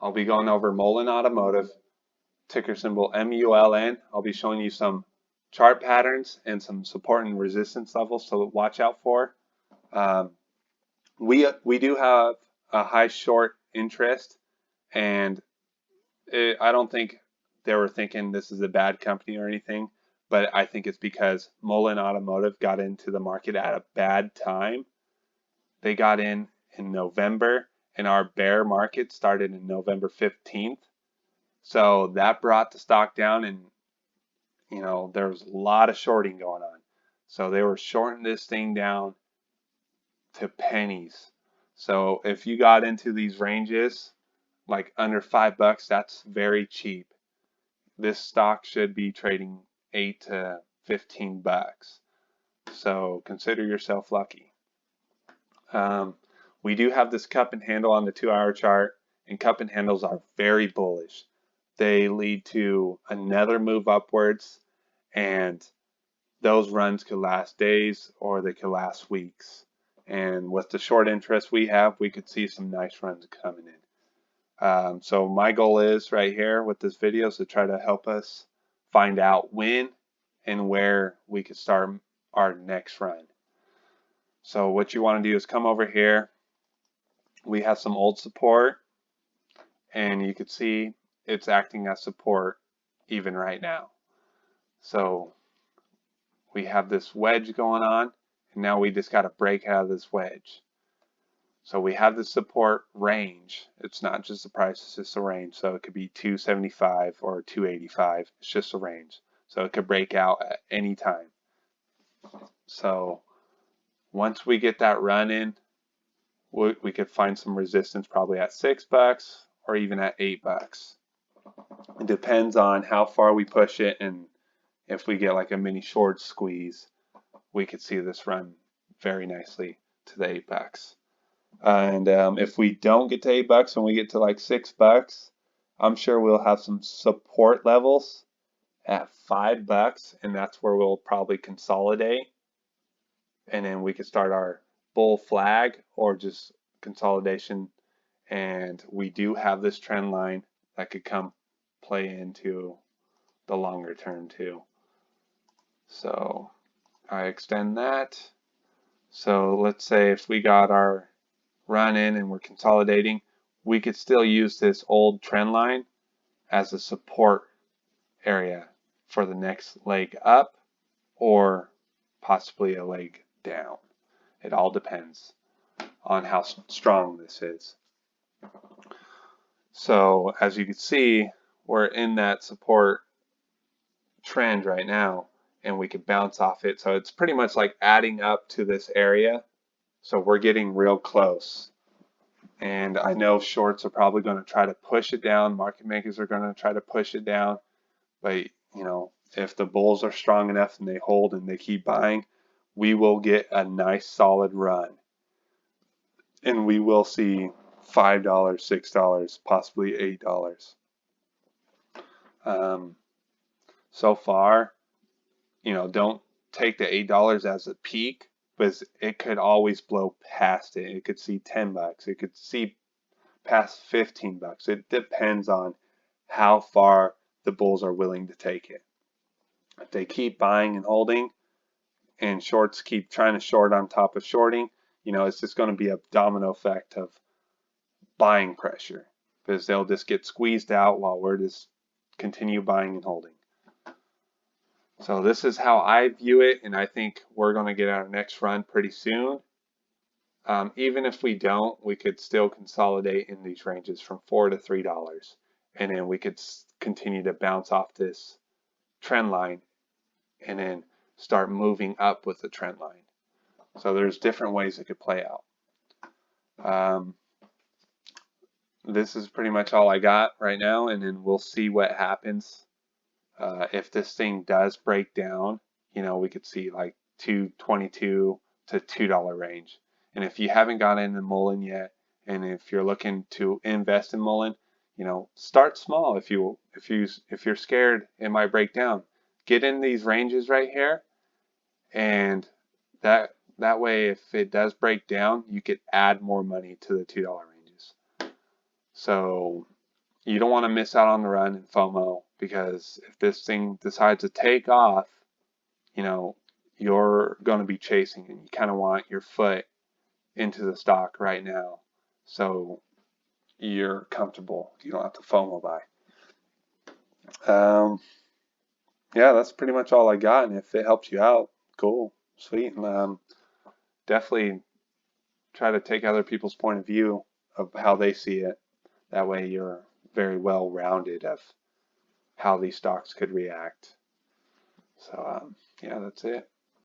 I'll be going over Mullen Automotive, ticker symbol MULN. I'll be showing you some chart patterns and some support and resistance levels to watch out for. Um, we do have a high short interest, and I don't think they were thinking this is a bad company or anything, but I think it's because Mullen Automotive got into the market at a bad time. They got in November, and our bear market started in November 15th. So that brought the stock down, and there was a lot of shorting going on. So they were shorting this thing down to pennies. So if you got into these ranges, like under $5, that's very cheap. This stock should be trading 8 to 15 bucks. So consider yourself lucky. We do have this cup and handle on the 2-hour chart, and cup and handles are very bullish. They lead to another move upwards, and those runs could last days or they could last weeks. And with the short interest we have, we could see some nice runs coming in. So my goal is right here with this video is to try to help us find out when and where we could start our next run. So what you want to do is come over here. We have some old support, and you can see it's acting as support even right now. So we have this wedge going on, and now we just got to break out of this wedge. So we have the support range. It's not just the price, it's just a range. So it could be 275 or 285. It's just a range. So it could break out at any time. So once we get that run in, we could find some resistance probably at $6 or even at $8. It depends on how far we push it, and if we get like a mini short squeeze, we could see this run very nicely to the $8. And if we don't get to $8 and we get to like $6, I'm sure we'll have some support levels at $5, and that's where we'll probably consolidate. And then we could start our bull flag or just consolidation. And we do have this trend line that could come play into the longer term too. So I extend that. So let's say if we got our run in and we're consolidating, we could still use this old trend line as a support area for the next leg up or possibly a leg down. It all depends on how strong this is. So as you can see, we're in that support trend right now, and we could bounce off it. So it's pretty much like adding up to this area. So we're getting real close. And I know shorts are probably going to try to push it down. Market makers are going to try to push it down. But, if the bulls are strong enough and they hold and they keep buying, we will get a nice solid run. And we will see $5, $6, possibly $8. So far, don't take the $8 as a peak, because it could always blow past it. It could see $10. It could see past $15. It depends on how far the bulls are willing to take it. If they keep buying and holding, and shorts keep trying to short on top of shorting, it's just going to be a domino effect of buying pressure, because they'll just get squeezed out while we're just continue buying and holding. So this is how I view it, and I think we're going to get our next run pretty soon. Even if we don't, we could still consolidate in these ranges from $4 to $3, and then we could continue to bounce off this trend line and then start moving up with the trend line. So there's different ways it could play out. This is pretty much all I got right now, and then we'll see what happens. If this thing does break down, we could see like $2.22 to $2 range. And if you haven't got into Mullen yet, and if you're looking to invest in Mullen, start small. If you're scared it might break down, get in these ranges right here, and that way if it does break down, you could add more money to the $2 ranges. So you don't want to miss out on the run in FOMO, because if this thing decides to take off, you know, you're going to be chasing, and you kind of want your foot into the stock right now so you're comfortable. You don't have to FOMO buy. Yeah, that's pretty much all I got. And if it helps you out, cool, sweet. And definitely try to take other people's point of view of how they see it. That way you're very well rounded of how these stocks could react. So yeah, that's it.